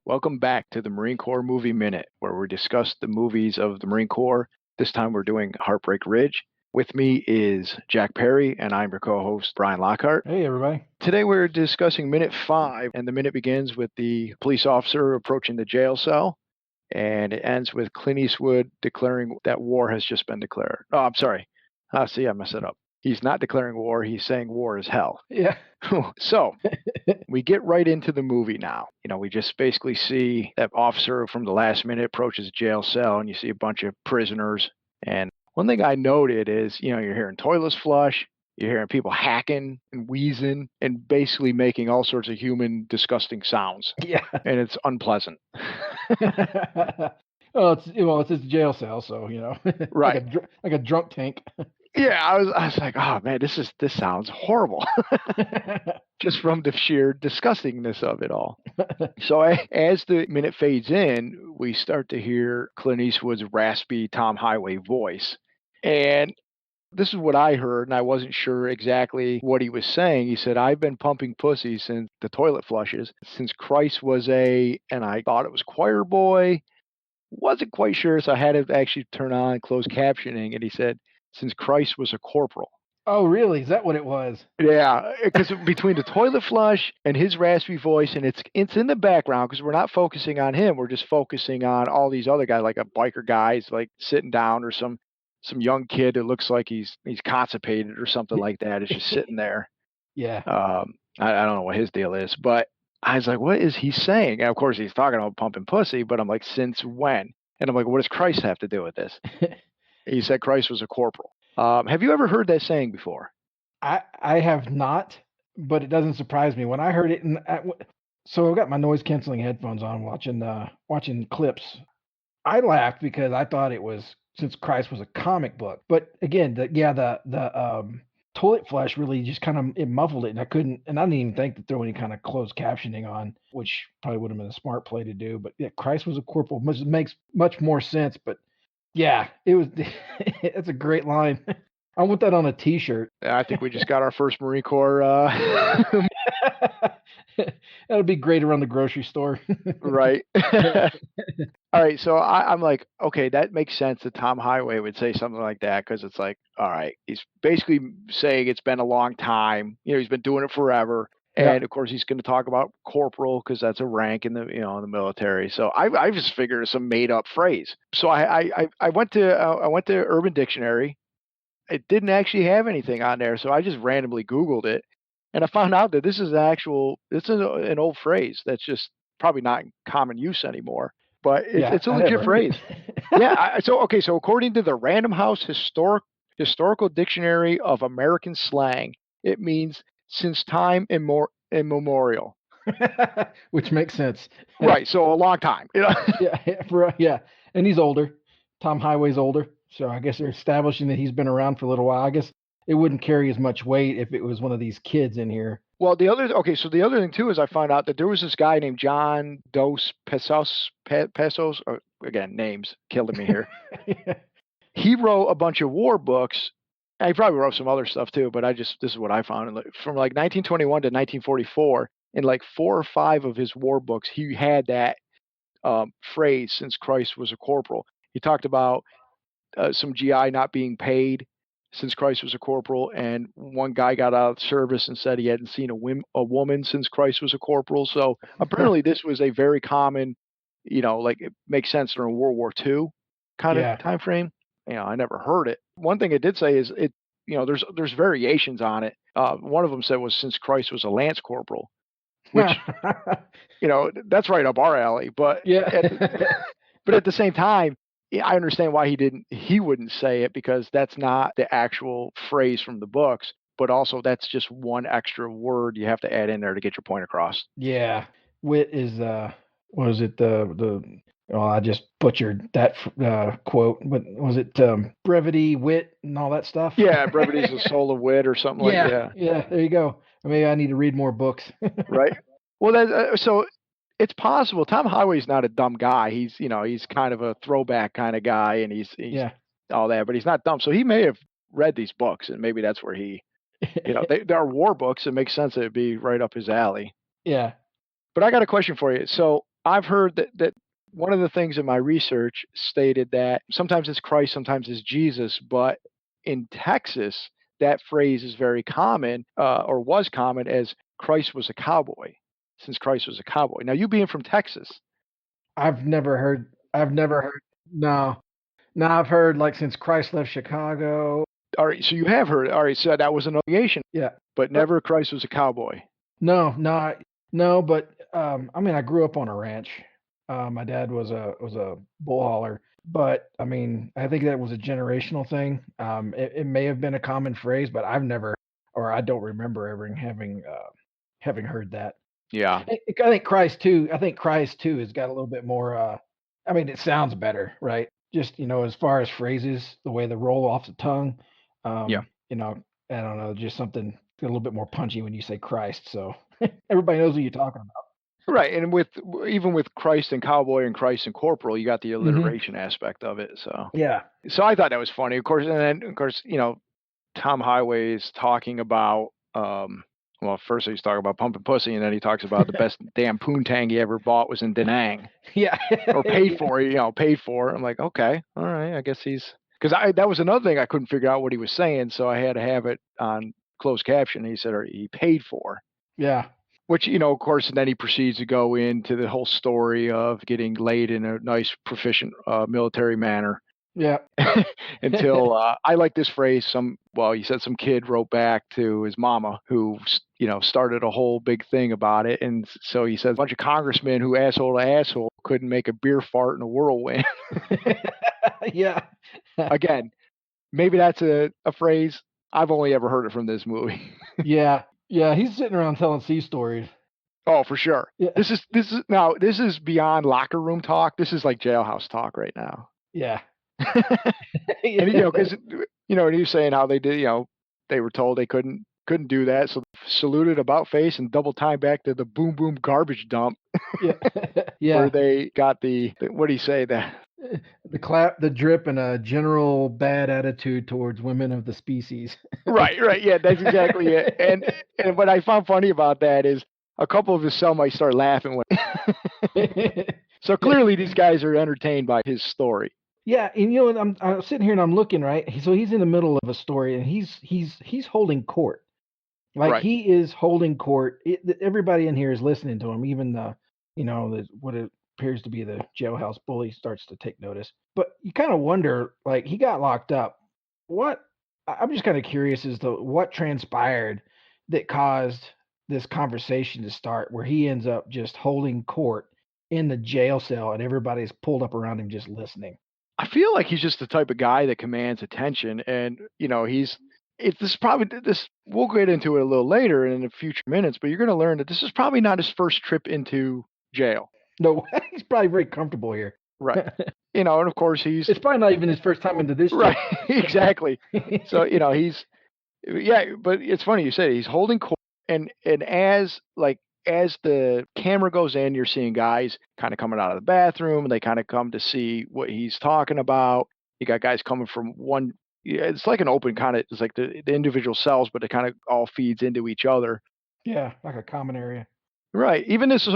Welcome back to the Marine Corps Movie Minute, where we discuss the movies of the Marine Corps. This time we're doing Heartbreak Ridge. With me is Jack Perry, and I'm your co host, Brian Lockhart. Hey, everybody. Today we're discussing minute 5, and the minute begins with the police officer approaching the jail cell, and it ends with Clint Eastwood declaring that war has just been declared. Oh, I'm sorry. See, I messed it up. He's not declaring war, he's saying war is hell. Yeah. So we get right into the movie now. We just basically see that officer from the last minute approaches a jail cell, and you see a bunch of prisoners. And one thing I noted is, you're hearing toilets flush, you're hearing people hacking and wheezing and basically making all sorts of human disgusting sounds. Yeah. And it's unpleasant. It's a jail cell, so Right. like a drunk tank. Yeah, I was like, oh man, this sounds horrible. Just from the sheer disgustingness of it all. So as the minute fades in, we start to hear Clint Eastwood's raspy Tom Highway voice. And this is what I heard, and I wasn't sure exactly what he was saying. He said, I've been pumping pussy since the toilet flushes, since Christ was and I thought it was choir boy. Wasn't quite sure, so I had to actually turn on closed captioning, and he said, since Christ was a corporal. Oh, really? Is that what it was? Yeah, because between the toilet flush and his raspy voice, and it's in the background because we're not focusing on him. We're just focusing on all these other guys, like a biker guy's like sitting down, or some young kid that looks like he's constipated or something like that is just sitting there. Yeah. I don't know what his deal is, but I was like, what is he saying? And of course, he's talking about pumping pussy, but I'm like, since when? And I'm like, what does Christ have to do with this? He said Christ was a corporal. Have you ever heard that saying before? I have not, but it doesn't surprise me when I heard it. So I've got my noise canceling headphones on, watching clips. I laughed because I thought it was since Christ was a comic book. But again, the toilet flush really just kind of it muffled it, and I didn't even think to throw any kind of closed captioning on, which probably would have been a smart play to do. But yeah, Christ was a corporal makes much more sense. But yeah, it was. That's a great line. I want that on a T-shirt. I think we just got our first Marine Corps. That would be great around the grocery store. Right. All right. So I'm like, okay, that makes sense that Tom Highway would say something like that because it's like, all right, he's basically saying it's been a long time. He's been doing it forever. And of course, he's going to talk about corporal because that's a rank in the in the military. So I just figured it's some made up phrase. So I went to Urban Dictionary. It didn't actually have anything on there, so I just randomly Googled it, and I found out that this is an old phrase that's just probably not in common use anymore. But it's a legit phrase. Yeah. So according to the Random House Historical Dictionary of American Slang, it means since time immemorial. Which makes sense. Right. So a long time. Yeah. And he's older. Tom Highway's older. So I guess they're establishing that he's been around for a little while. I guess it wouldn't carry as much weight if it was one of these kids in here. Well, the other thing too is I found out that there was this guy named John Dos Pesos. Again, names killing me here. Yeah. He wrote a bunch of war books. And he probably wrote some other stuff too, but this is what I found. From like 1921 to 1944, in like 4 or 5 of his war books, he had that phrase, since Christ was a corporal. He talked about some GI not being paid since Christ was a corporal, and one guy got out of service and said he hadn't seen a woman since Christ was a corporal. So apparently this was a very common, like it makes sense during World War II kind of time frame. I never heard it. One thing it did say is there's variations on it. One of them said was since Christ was a lance corporal, which that's right up our alley. But but at the same time, I understand why he wouldn't say it, because that's not the actual phrase from the books, but also that's just one extra word you have to add in there to get your point across. Yeah. Wit is, what was it? I just butchered that quote, but was it brevity, wit, and all that stuff? Yeah, brevity is the soul of wit or something like that. Yeah, there you go. Maybe I need to read more books. Right. Well, so it's possible. Tom Highway's not a dumb guy. He's kind of a throwback kind of guy, and he's all that, but he's not dumb. So he may have read these books, and maybe that's where he, they are war books. It makes sense that it'd be right up his alley. Yeah. But I got a question for you. So I've heard that one of the things in my research stated that sometimes it's Christ, sometimes it's Jesus, but in Texas, that phrase is very common, or was common as Christ was a cowboy, since Christ was a cowboy. Now, you being from Texas, I've never heard. No, no, I've heard like since Christ left Chicago. all right, so you have heard, all right, so that was an affiliation, Yeah, but but never Christ was a cowboy. no, no, no. But I mean, I grew up on a ranch. My dad was a bull hauler, but I mean, I think that was a generational thing. It may have been a common phrase, but I've never, or I don't remember ever having heard that. Yeah. I think Christ too has got a little bit more. I mean, it sounds better, right? Just as far as phrases, the way they roll off the tongue. Yeah. I don't know, just something a little bit more punchy when you say Christ. So everybody knows what you're talking about. Right, and even with Christ and cowboy and Christ and corporal, you got the Hmm. alliteration aspect of it. Yeah, So I thought that was funny, of course. And then of course, Tom Highway is talking about, well, first he's talking about pumping pussy, and then he talks about the best damn poontang he ever bought was in Da Nang, yeah, or paid for. Paid for. I'm like, okay, all right, I guess he's, because I that was another thing I couldn't figure out what he was saying, so I had to have it on closed caption. He said, or he paid for. yeah, Which, of course, and then he proceeds to go into the whole story of getting laid in a nice, proficient military manner. yeah, Until I like this phrase. He said some kid wrote back to his mama who, started a whole big thing about it. And so he said a bunch of congressmen who asshole to asshole couldn't make a beer fart in a whirlwind. yeah, Again, maybe that's a phrase. I've only ever heard it from this movie. yeah, yeah. He's sitting around telling sea stories. Oh, for sure. Yeah, This is beyond locker room talk. This is like jailhouse talk right now. yeah, And yeah, because and he was saying how they did, they were told they couldn't do that, so saluted about face and double time back to the boom boom garbage dump yeah, where yeah. they got the what do you say that The clap, the drip, and a general bad attitude towards women of the species. right, yeah, that's exactly it. And what I found funny about that is a couple of his cellmates start laughing when so clearly these guys are entertained by his story. Yeah, and I'm sitting here and I'm looking, right. So he's in the middle of a story, and he's holding court. Like Right. he is holding court. Everybody in here is listening to him. Even what it appears to be the jailhouse bully starts to take notice. But you kind of wonder, like he got locked up. What I'm just kind of curious as to what transpired that caused this conversation to start, where he ends up just holding court in the jail cell, and everybody's pulled up around him just listening. I feel like he's just the type of guy that commands attention, and he's. It's this is probably this. We'll get into it a little later in a future minutes, but you're going to learn that this is probably not his first trip into jail. No, he's probably very comfortable here. Right. And of course he's It's probably not even his first time into this jail. right. Exactly. So he's yeah, but it's funny you say he's holding court, and as the camera goes in, you're seeing guys kind of coming out of the bathroom, and they kind of come to see what he's talking about. You got guys coming from one. Yeah, it's like an open kind of. It's like the individual cells, but it kind of all feeds into each other. Yeah, like a common area. Right. Even this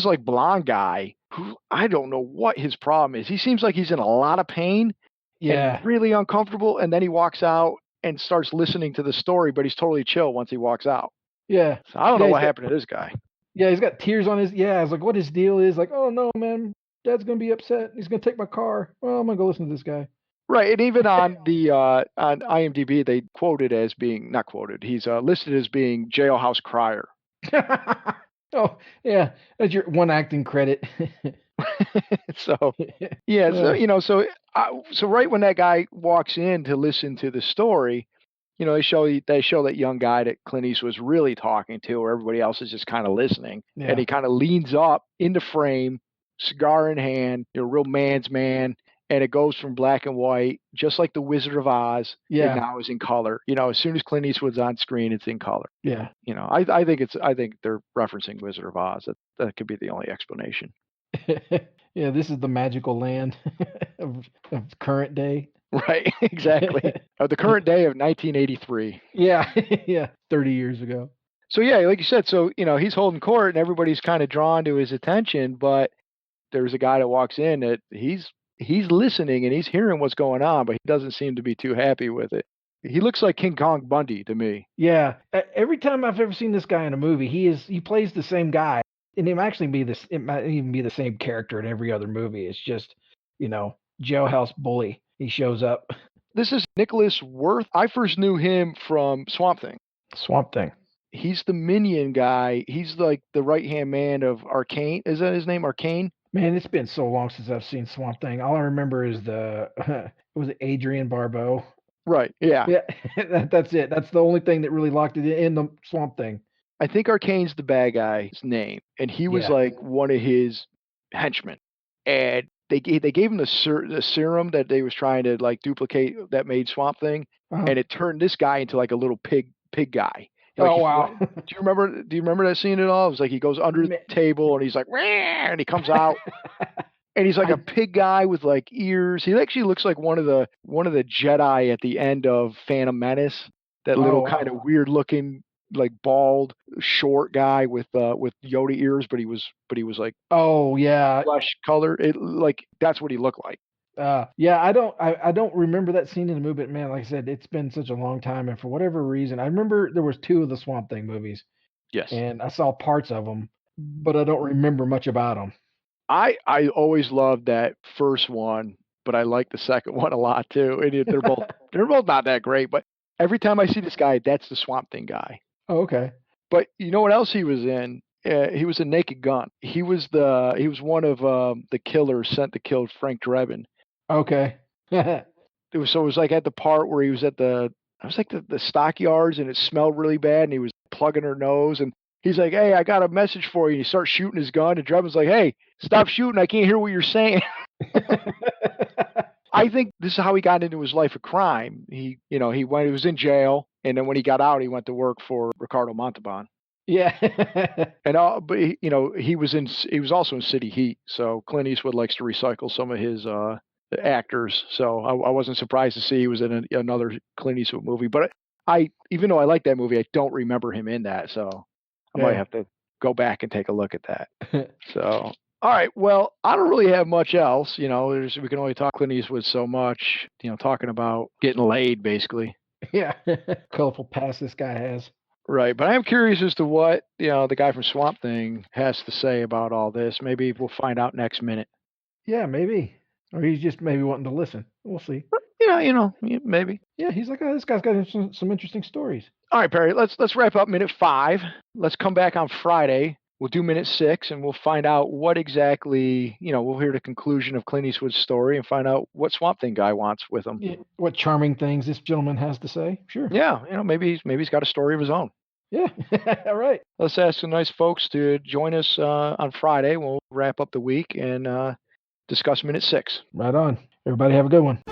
like blonde guy who I don't know what his problem is. He seems like he's in a lot of pain and Yeah, really uncomfortable, and then he walks out and starts listening to the story, but he's totally chill once he walks out. yeah, So I don't know yeah. what happened to this guy. He's got tears on his. Yeah, I was like, what his deal is? Like, oh no, man, Dad's gonna be upset. He's gonna take my car. Well, I'm gonna go listen to this guy. Right, and even on the on IMDb, they quoted as being not quoted. He's listed as being jailhouse crier. Oh yeah, that's your one acting credit. So yeah, so Uh, so right when that guy walks in to listen to the story, they show that young guy that Clint Eastwood was really talking to, where everybody else is just kind of listening, and yeah, he kind of leans up in the frame, cigar in hand, real man's man, and it goes from black and white, just like the Wizard of Oz. It yeah, now is in color. As soon as Clint Eastwood's on screen, it's in color. yeah. I think they're referencing Wizard of Oz. That could be the only explanation. Yeah, this is the magical land of current day. Right, exactly. The current day of 1983. Yeah, yeah, 30 years ago. So yeah, like you said, so he's holding court and everybody's kind of drawn to his attention, but there's a guy that walks in that he's listening and he's hearing what's going on, but he doesn't seem to be too happy with it. He looks like King Kong Bundy to me. Yeah, every time I've ever seen this guy in a movie, he plays the same guy, and it might even be the same character in every other movie. It's just, jailhouse bully. He shows up. This is Nicholas Worth. I first knew him from Swamp Thing. Swamp Thing. He's the minion guy. He's like the right-hand man of Arcane. Is that his name, Arcane? Man, it's been so long since I've seen Swamp Thing. All I remember is was it Adrian Barbeau? Right, yeah. Yeah, that's it. That's the only thing that really locked it in the Swamp Thing. I think Arcane's the bad guy's name, and he was Yeah. like one of his henchmen. And they gave him the serum that they was trying to like duplicate that made Swamp Thing, Uh-huh. and it turned this guy into like a little pig guy. Oh, wow. Do you remember that scene at all? It was like he goes under the table and he's like, "Wah," and he comes out. And he's like a pig guy with like ears. He actually looks like one of the Jedi at the end of Phantom Menace. That little kind of weird looking, like bald, short guy with Yoda ears, but he was like Oh, yeah. flesh color. It like that's what he looked like. Yeah, I don't remember that scene in the movie, but man, like I said, it's been such a long time, and for whatever reason, I remember there was 2 of the Swamp Thing movies, Yes. and I saw parts of them, but I don't remember much about them. I always loved that first one, but I like the second one a lot too. And they're both not that great, but every time I see this guy, that's the Swamp Thing guy. Oh, okay. But you know what else he was in? He was in Naked Gun. He was one of the killers sent to kill Frank Drebin. Okay. It was like at the part where he was at the stockyards and it smelled really bad and he was plugging her nose and he's like, "Hey, I got a message for you." And he starts shooting his gun and Drebin's like, "Hey, stop shooting. I can't hear what you're saying." I think this is how he got into his life of crime. He was in jail, and then when he got out, he went to work for Ricardo Montalban. Yeah. And but he was also in City Heat. So Clint Eastwood likes to recycle some of his actors. So I wasn't surprised to see he was in another Clint Eastwood movie. But even though I like that movie, I don't remember him in that. So I might have to go back and take a look at that. So. All right. Well, I don't really have much else. We can only talk Clint Eastwood so much. Talking about getting laid, basically. Yeah. Colorful past this guy has. Right. But I am curious as to what the guy from Swamp Thing has to say about all this. Maybe we'll find out next minute. Yeah, maybe. Or he's just maybe wanting to listen. We'll see. Maybe. Yeah, he's like, oh, this guy's got some interesting stories. All right, Perry. Let's wrap up minute 5. Let's come back on Friday. We'll do minute 6, and we'll find out what exactly, we'll hear the conclusion of Clint Eastwood's story and find out what Swamp Thing guy wants with him. Yeah, what charming things this gentleman has to say. Sure. Yeah, maybe he's got a story of his own. Yeah. All right. Let's ask some nice folks to join us on Friday. We'll wrap up the week and discuss minute 6. Right on. Everybody have a good one.